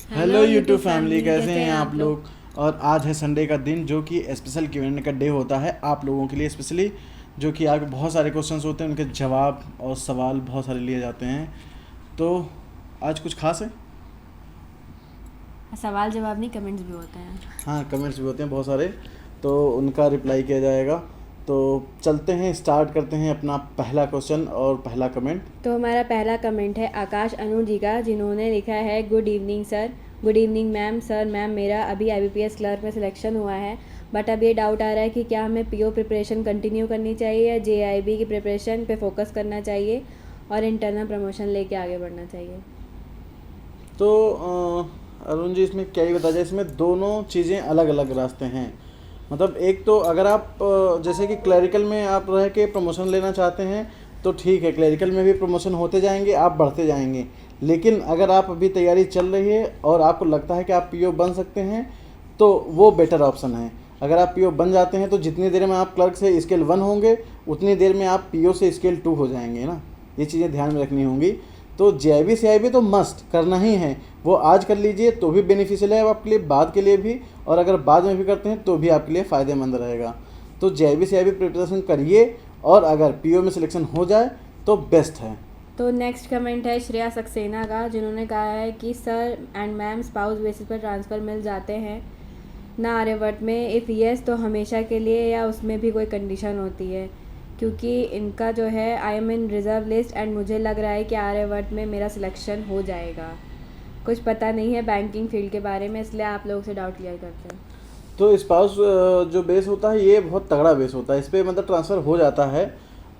Hello YouTube family, कैसे हैं आप लोग। और आज है संडे का दिन, जो कि स्पेशल Q&A का डे होता है आप लोगों के लिए स्पेशली, जो कि आगे बहुत सारे क्वेश्चंस होते हैं, उनके जवाब और सवाल बहुत सारे लिए जाते हैं। तो आज कुछ खास है? सवाल जवाब नहीं, कमेंट्स भी होते हैं। हाँ, कमेंट्स भी होते हैं बहुत सारे, तो उनका रिप्लाई किया जाएगा। तो चलते हैं, स्टार्ट करते हैं अपना पहला क्वेश्चन और पहला कमेंट। तो हमारा पहला कमेंट है आकाश अनु जी का, जिन्होंने लिखा है good evening sir, good evening ma'am. Sir ma'am, मेरा अभी IBPS क्लर्क में सिलेक्शन हुआ है, बट अब ये डाउट आ रहा है कि क्या हमें PO प्रिपरेशन कंटिन्यू करनी चाहिए या JIB की प्रिपरेशन पे फोकस करना चाहिए और इंटरनल प्रमोशन लेके आगे बढ़ना चाहिए। तो अरुण जी, इसमें क्या ही बताया जाए, इसमें दोनों चीज़ें अलग अलग रास्ते हैं। मतलब एक तो अगर आप जैसे कि क्लरिकल में आप रह के प्रमोशन लेना चाहते हैं तो ठीक है, क्लरिकल में भी प्रमोशन होते जाएंगे, आप बढ़ते जाएंगे। लेकिन अगर आप अभी तैयारी चल रही है और आपको लगता है कि आप PO बन सकते हैं तो वो बेटर ऑप्शन है। अगर आप PO बन जाते हैं तो जितनी देर में आप क्लर्क से स्केल 1 होंगे उतनी देर में आप PO से स्केल 2 हो जाएंगे ना। ये चीज़ें ध्यान में रखनी होंगी। तो JIB CIB तो मस्ट करना ही है, वो आज कर लीजिए तो भी बेनिफिशियल है आपके लिए, बाद के लिए भी, और अगर बाद में भी करते हैं तो भी आपके लिए फ़ायदेमंद रहेगा। तो JIB CIB प्रिपरेशन करिए और अगर PO में सिलेक्शन हो जाए तो बेस्ट है। तो नेक्स्ट कमेंट है श्रेया सक्सेना का, जिन्होंने कहा है कि sir and ma'am, spouse basis पर ट्रांसफ़र मिल जाते हैं ना आर्यवर्त में? इफ़ यस तो हमेशा के लिए या उसमें भी कोई कंडीशन होती है? क्योंकि इनका जो है I am in reserve list and मुझे लग रहा है कि आर्यवर्त में मेरा सिलेक्शन हो जाएगा। कुछ पता नहीं है बैंकिंग फील्ड के बारे में, इसलिए आप लोगों से डाउट क्लियर करते हैं। तो स्पाउस जो बेस होता है ये बहुत तगड़ा बेस होता है, इस पर मतलब ट्रांसफ़र हो जाता है।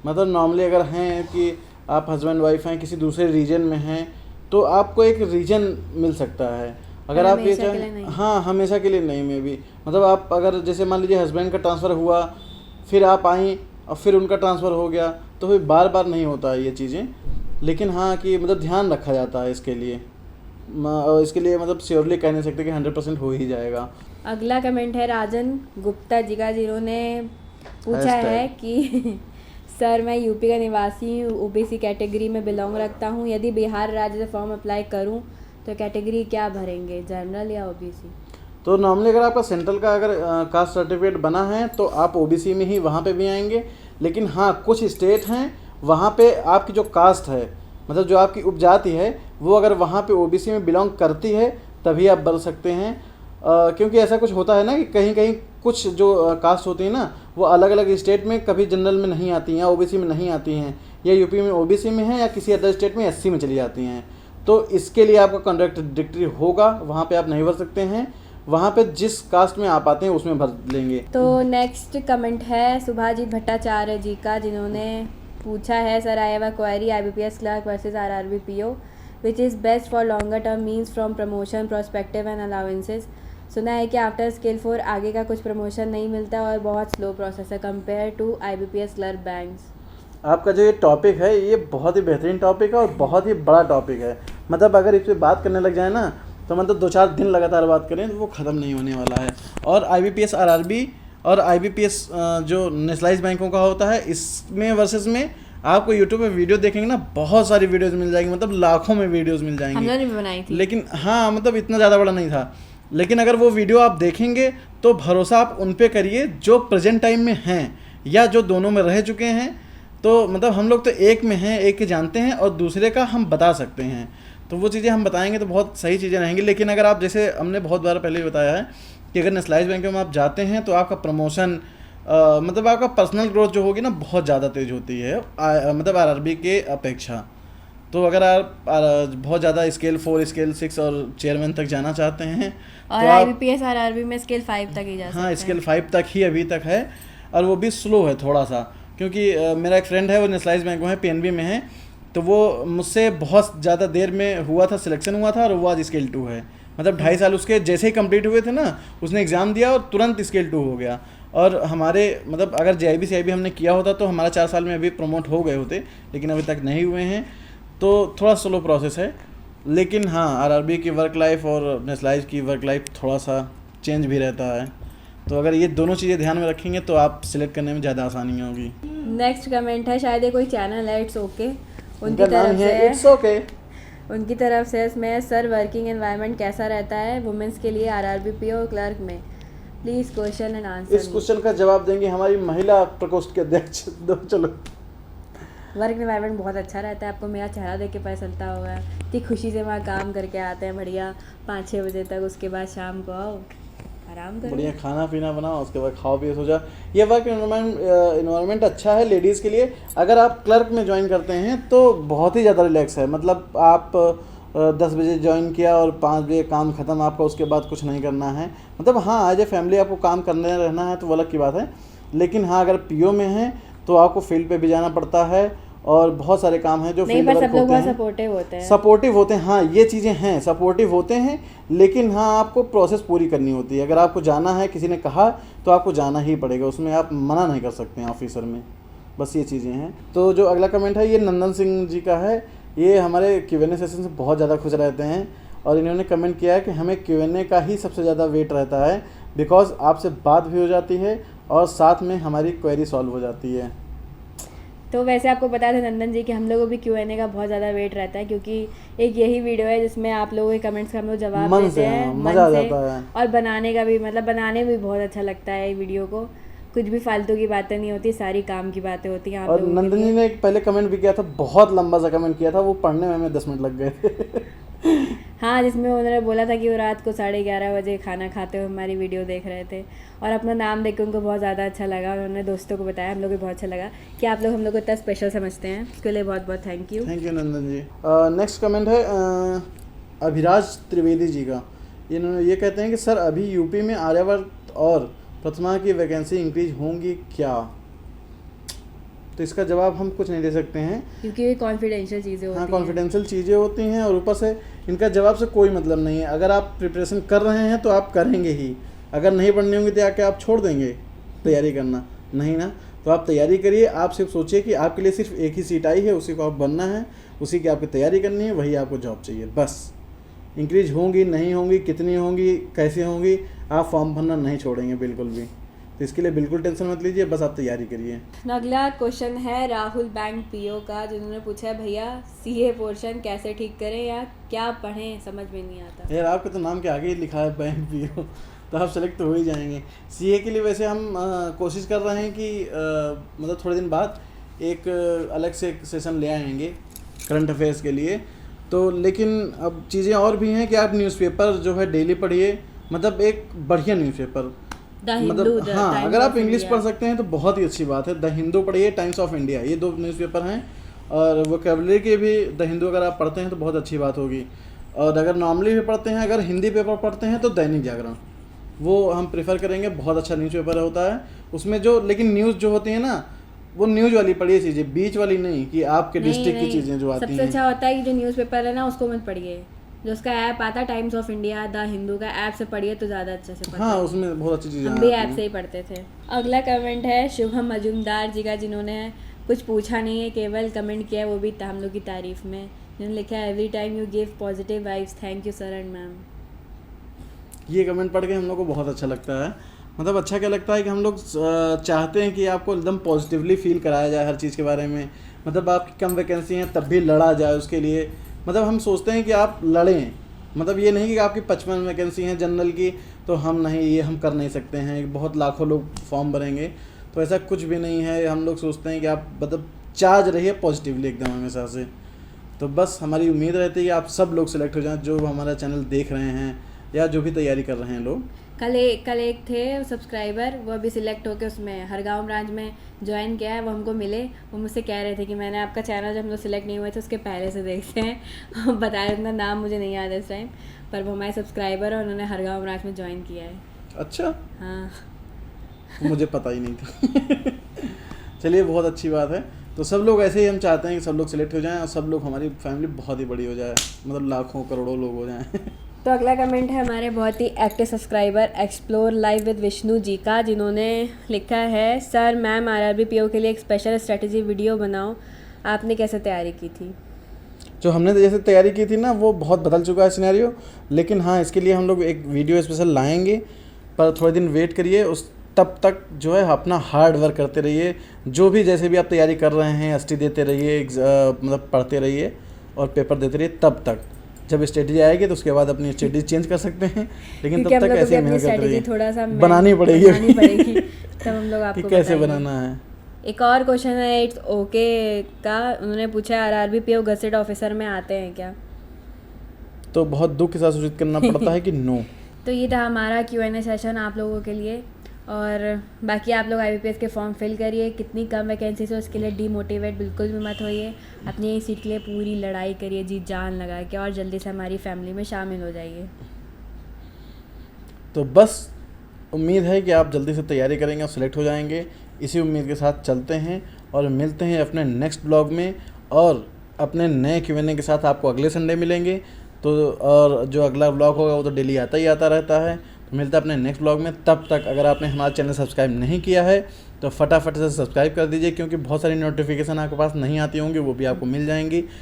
मतलब नॉर्मली अगर हैं कि आप हस्बैंड वाइफ हैं, किसी दूसरे रीजन में हैं, तो आपको एक रीजन मिल सकता है। अगर आप ये चाहें, हाँ, हमेशा के लिए नहीं में भी, मतलब आप अगर जैसे मान लीजिए हस्बैंड का ट्रांसफ़र हुआ, फिर आप आई और फिर उनका ट्रांसफ़र हो गया, तो फिर बार बार नहीं होता है ये चीज़ें। लेकिन हाँ कि मतलब ध्यान रखा जाता है इसके लिए, इसके लिए मतलब श्योरली कह नहीं सकते कि 100% हो ही जाएगा। अगला कमेंट है राजन गुप्ता जी का, जिन्होंने पूछा है कि सर मैं यूपी का निवासी हूँ, OBC कैटेगरी में बिलोंग रखता हूँ, यदि बिहार राज्य से फॉर्म अप्लाई करूँ तो कैटेगरी क्या भरेंगे, जनरल या OBC? तो नॉर्मली अगर आपका सेंट्रल का अगर कास्ट सर्टिफिकेट बना है तो आप OBC में ही वहाँ पे भी आएंगे। लेकिन हाँ, कुछ स्टेट हैं वहाँ पे आपकी जो कास्ट है, मतलब जो आपकी उपजाति है, वो अगर वहाँ पे OBC में बिलोंग करती है तभी आप भर सकते हैं। क्योंकि ऐसा कुछ होता है ना कि कहीं कहीं कुछ जो कास्ट होती है ना, वो अलग अलग स्टेट में कभी जनरल में नहीं आती हैं या OBC में नहीं आती हैं, या यूपी में OBC में है या किसी अदर स्टेट में SC में चली जाती हैं। तो इसके लिए आपका कॉन्ट्रैक्टिकली होगा, वहाँ पे आप नहीं भर सकते हैं, वहाँ पे जिस कास्ट में आप आते हैं उसमें भर लेंगे। तो नेक्स्ट कमेंट है सुभाजीत भट्टाचार्य जी का, जिन्होंने पूछा है sir I have a query, IBPS clerk versus RRB PO, which is best for longer term means from promotion prospective and allowances. सुना है कि आफ्टर स्केल 4 आगे का कुछ प्रमोशन नहीं मिलता और बहुत स्लो प्रोसेस है compare to IBPS clerk banks. आपका जो ये टॉपिक है ये बहुत ही बेहतरीन टॉपिक है और बहुत ही बड़ा टॉपिक है। मतलब अगर इस पर बात करने लग जाए ना तो मतलब 2-4 दिन लगातार बात करें तो वो ख़त्म नहीं होने वाला है। और IBPS RRB और IBPS जो नेशनलाइज बैंकों का होता है, इसमें वर्सेस में आपको यूट्यूब पे वीडियो देखेंगे ना, बहुत सारी वीडियोस मिल जाएंगी, मतलब लाखों में वीडियोस मिल जाएंगी। हमने भी बनाई थी, लेकिन हाँ मतलब इतना ज़्यादा बड़ा नहीं था। लेकिन अगर वो वीडियो आप देखेंगे तो भरोसा आप उन पे करिए जो प्रेजेंट टाइम में हैं या जो दोनों में रह चुके हैं। तो मतलब हम लोग तो एक में हैं, एक के जानते हैं और दूसरे का हम बता सकते हैं, तो वो चीज़ें हम बताएंगे तो बहुत सही चीज़ें रहेंगी। लेकिन अगर आप, जैसे हमने बहुत बार पहले भी बताया है कि अगर नेशनलाइज बैंक में आप जाते हैं तो आपका प्रमोशन मतलब आपका पर्सनल ग्रोथ जो होगी ना बहुत ज़्यादा तेज़ होती है मतलब RRB के अपेक्षा। तो अगर आप बहुत ज़्यादा स्केल 4, स्केल 6 और चेयरमैन तक जाना चाहते हैं और तो IBPS RRB में स्केल 5 तक ही जा सकते हैं। हाँ, स्केल 5 तक ही अभी तक है, और वो भी स्लो है थोड़ा सा। क्योंकि मेरा एक फ्रेंड है, वो नेशनलाइज बैंक में है, PNB में है, तो वो मुझसे बहुत ज़्यादा देर में हुआ था, सिलेक्शन हुआ था, और वो आज स्केल 2 है। मतलब 2.5 साल उसके जैसे ही कंप्लीट हुए थे ना, उसने एग्ज़ाम दिया और तुरंत स्केल 2 हो गया। और हमारे मतलब अगर JIB CIB हमने किया होता तो हमारा 4 साल में अभी प्रमोट हो गए होते, लेकिन अभी तक नहीं हुए हैं, तो थोड़ा स्लो प्रोसेस है। लेकिन हाँ, RRB की वर्क लाइफ और नेशनलाइज की वर्क लाइफ थोड़ा सा चेंज भी रहता है। तो अगर ये दोनों चीज़ें ध्यान में रखेंगे तो आप सिलेक्ट करने में ज़्यादा आसानी होगी। नेक्स्ट कमेंट है, शायद ये कोई चैनल है, इट्स ओके, उनकी उनका नाम तरफ से है है। It's okay. उनकी तरफ से इसमें, सर वर्किंग एनवायरनमेंट कैसा रहता है वुमेंस के लिए आरआरबी पीओ क्लर्क में, प्लीज़ क्वेश्चन एंड आंसर। इस क्वेश्चन का जवाब देंगे हमारी महिला प्रकोष्ठ के अध्यक्ष। दो चलो। वर्क एनवायरनमेंट बहुत अच्छा रहता है, आपको मेरा चेहरा देख के पता चलता होगा कि खुशी से वहाँ काम करके आते हैं बढ़िया 5-6 बजे तक, उसके बाद शाम को आओ आराम करो, बढ़िया खाना पीना बनाओ, उसके बाद खाओ पिए सो जाओ। ये वर्क इन्वायरमेंट अच्छा है लेडीज़ के लिए। अगर आप क्लर्क में ज्वाइन करते हैं तो बहुत ही ज़्यादा रिलैक्स है। मतलब आप 10 बजे ज्वाइन किया और 5 बजे काम ख़त्म आपका, उसके बाद कुछ नहीं करना है। मतलब हाँ, एज ए फैमिली आपको काम करने रहना है तो वो अलग की बात है, लेकिन हाँ अगर पीओ में है तो आपको फील्ड पे भी जाना पड़ता है और बहुत सारे काम हैं जो नहीं, फील्ड पर वर्क सब लोग होते बहुत हैं। सपोर्टिव होते हैं। सपोर्टिव होते हैं, हाँ ये चीज़ें हैं, सपोर्टिव होते हैं, लेकिन हाँ आपको प्रोसेस पूरी करनी होती है। अगर आपको जाना है, किसी ने कहा तो आपको जाना ही पड़ेगा, उसमें आप मना नहीं कर सकते हैं ऑफिसर में। बस ये चीज़ें हैं। तो जो अगला कमेंट है ये नंदन सिंह जी का है। ये हमारे Q&A सेशन से बहुत ज़्यादा खुश रहते हैं और इन्होंने कमेंट किया है कि हमें Q&A का ही सबसे ज़्यादा वेट रहता है, बिकॉज आपसे बात भी हो जाती है और साथ में हमारी क्वेरी सॉल्व हो जाती है। तो वैसे आपको पता था नंदन जी कि हम लोगों को भी Q&A का बहुत ज़्यादा वेट रहता है, क्योंकि एक यही वीडियो है जिसमें आप लोगों के कमेंट्स का हम लोग जवाब मन देते से, हैं, हाँ, मन मज़ा आ से। जाता है। और बनाने का भी, मतलब बनाने में भी बहुत अच्छा लगता है ये वीडियो को। कुछ भी फालतू की बातें नहीं होती, सारी काम की बातें होती हैं आप और लोगों के नंदन जी लिए। ने एक पहले कमेंट भी किया था, बहुत लंबा सा कमेंट किया था, वो पढ़ने में हमें 10 मिनट लग गए थे। हाँ, जिसमें उन्होंने बोला था कि वो रात को 11:30 बजे खाना खाते हुए हमारी वीडियो देख रहे थे और अपना नाम देख के उनको बहुत ज़्यादा अच्छा लगा। उन्होंने दोस्तों को बताया, हम लोग को बहुत अच्छा लगा कि आप लोग हम लोग को इतना स्पेशल समझते हैं। उसके लिए बहुत बहुत thank you. Thank you Nandan ji. Next comment है अभिराज त्रिवेदी जी का। इन्होंने ये कहते हैं कि सर अभी यूपी में आर्यावर्त और प्रथमा की वैकेंसी इंक्रीज होंगी क्या? तो इसका जवाब हम कुछ नहीं दे सकते हैं, क्योंकि ये कॉन्फिडेंशियल चीज़ें होती हाँ हैं। कॉन्फिडेंशियल चीज़ें होती हैं और ऊपर से इनका जवाब से कोई मतलब नहीं है। अगर आप प्रिपरेशन कर रहे हैं तो आप करेंगे ही, अगर नहीं पढ़नी होंगी तो क्या आप छोड़ देंगे तैयारी करना? नहीं ना, तो आप तैयारी करिए। आप सिर्फ सोचिए कि आपके लिए सिर्फ एक ही सीट आई है, उसी को आप बनना है, उसी की आपकी तैयारी करनी है, वही आपको जॉब चाहिए बस। इंक्रीज होंगी नहीं होंगी, कितनी होंगी, कैसे होंगी, आप फॉर्म भरना नहीं छोड़ेंगे बिल्कुल भी। तो इसके लिए बिल्कुल टेंशन मत लीजिए, बस आप तैयारी करिए। अगला क्वेश्चन है राहुल बैंक पीओ का, जिन्होंने पूछा है भैया सीए पोर्शन कैसे ठीक करें या क्या पढ़ें, समझ में नहीं आता। यार आपके तो नाम के आगे ही लिखा है बैंक पीओ, तो आप सेलेक्ट तो हो ही जाएंगे। सीए के लिए वैसे हम कोशिश कर रहे हैं कि मतलब थोड़े दिन बाद एक अलग से एक सेशन ले आएंगे करंट अफेयर्स के लिए। तो लेकिन अब चीज़ें और भी हैं कि आप न्यूज़पेपर जो है डेली पढ़िए, मतलब एक बढ़िया न्यूज़पेपर, मतलब हाँ अगर आप इंग्लिश पढ़ सकते हैं तो बहुत ही अच्छी बात है। द हिंदू पढ़िए, टाइम्स ऑफ इंडिया, ये 2 न्यूज़पेपर हैं। और वोकेबलरी के भी द हिंदू अगर आप पढ़ते हैं तो बहुत अच्छी बात होगी। और अगर नॉर्मली भी पढ़ते हैं, अगर हिंदी पेपर पढ़ते हैं तो दैनिक जागरण, वो हम प्रेफर करेंगे, बहुत अच्छा न्यूज़पेपर होता है उसमें जो। लेकिन न्यूज़ जो होती है ना, वो न्यूज़ वाली पढ़िए चीज़ें, बीच वाली नहीं कि आपके डिस्ट्रिक्ट की चीज़ें जो आती हैं। सबसे अच्छा होता है कि जो न्यूज़पेपर है ना उसको मत पढ़िए, जो उसका ऐप आता है times of India, the Hindu का ऐप से पढ़िए तो ज़्यादा अच्छे से पढ़ते हाँ हैं। उसमें बहुत अच्छी चीज़ें हम भी आती ऐप हैं। से ही पढ़ते थे। अगला कमेंट है शुभम मजूमदार जी का, जिन्होंने कुछ पूछा नहीं है, केवल कमेंट किया है, वो भी हम लोग की तारीफ में। जिन्होंने लिखा है every time you give positive vibes, thank you sir and ma'am. ये कमेंट पढ़ के हम लोग को बहुत अच्छा लगता है। मतलब अच्छा क्या लगता है कि हम लोग चाहते हैं कि आपको एकदम पॉजिटिवली फील कराया जाए हर चीज़ के बारे में। मतलब आपकी कम वैकेंसी हैं तब भी लड़ा जाए उसके लिए। मतलब हम सोचते हैं कि आप लड़ें, मतलब ये नहीं कि आपकी 55 वैकेंसी हैं जनरल की तो हम नहीं, ये हम कर नहीं सकते हैं, बहुत लाखों लोग फॉर्म भरेंगे, तो ऐसा कुछ भी नहीं है। हम लोग सोचते हैं कि आप मतलब चार्ज रहिए पॉजिटिवली एकदम हमेशा से। तो बस हमारी उम्मीद रहती है कि आप सब लोग सिलेक्ट हो जाएं जो हमारा चैनल देख रहे हैं या जो भी तैयारी कर रहे हैं लोग। कल एक थे सब्सक्राइबर, वो अभी सिलेक्ट होकर उसमें हरगांव ब्रांच में ज्वाइन किया है। वो हमको मिले, वो मुझसे कह रहे थे कि मैंने आपका चैनल जब हम लोग सिलेक्ट नहीं हुए थे उसके पहले से देखते हैं। बताया उतना नाम मुझे नहीं याद है इस टाइम, पर वो हमारे सब्सक्राइबर है, उन्होंने हरगांव ब्रांच में ज्वाइन किया है। अच्छा, हाँ मुझे पता ही नहीं था। चलिए बहुत अच्छी बात है। तो सब लोग ऐसे ही हम चाहते हैं कि सब लोग सिलेक्ट हो जाएं और सब लोग, हमारी फैमिली बहुत ही बड़ी हो जाए, मतलब लाखों करोड़ों लोग हो जाएं। तो अगला कमेंट है हमारे बहुत ही active subscriber explore live with Vishnu ji का, जिन्होंने लिखा है सर मैम आरआरबी पीओ के लिए एक स्पेशल स्ट्रेटजी वीडियो बनाओ, आपने कैसे तैयारी की थी? जो हमने जैसे तैयारी की थी ना वो बहुत बदल चुका है सिनेरियो, लेकिन हाँ इसके लिए हम लोग एक वीडियो स्पेशल लाएंगे, पर थोड़े दिन वेट करिए। उस तब तक जो है अपना हार्ड वर्क करते रहिए, जो भी जैसे भी आप तैयारी कर रहे हैं एसटी देते रहिए, मतलब पढ़ते रहिए और पेपर देते रहिए तब तक। जब स्ट्रेटजी आएगी तो उसके बाद अपनी स्ट्रेटजी चेंज कर सकते हैं, लेकिन क्योंकि तब हम तक लोग को ऐसे भी अपनी मेहनत करते स्ट्रेटजी रहिए, थोड़ा सा बनानी पड़ेगी तब हम लोग कि आपको कैसे बताएंगे। बनाना है। एक और क्वेश्चन है इट्स ओके का, उन्होंने पूछा है आरआरबी पीओ गजेटेड ऑफिसर में आते हैं क्या? तो बहुत दुख के साथ सूचित करना पड़ता है कि नो। तो ये था हमारा Q&A सेशन आप लोगों के लिए। और बाकी आप लोग IBPS के फॉर्म फिल करिए, कितनी कम वैकेंसीज हो उसके लिए डीमोटिवेट बिल्कुल भी मत होइए, अपनी सीट के लिए पूरी लड़ाई करिए जी जान लगा के, और जल्दी से हमारी फैमिली में शामिल हो जाइए। तो बस उम्मीद है कि आप जल्दी से तैयारी करेंगे और सिलेक्ट हो जाएंगे। इसी उम्मीद के साथ चलते हैं और मिलते हैं अपने नेक्स्ट ब्लॉग में, और अपने नए Q&A के साथ आपको अगले संडे मिलेंगे। तो और जो अगला ब्लॉग होगा वो तो डेली आता ही आता रहता है। तो मिलता है अपने नेक्स्ट ब्लॉग में। तब तक अगर आपने हमारा चैनल सब्सक्राइब नहीं किया है तो फटाफट से सब्सक्राइब कर दीजिए, क्योंकि बहुत सारी नोटिफिकेशन आपके पास नहीं आती होंगी, वो भी आपको मिल जाएंगी।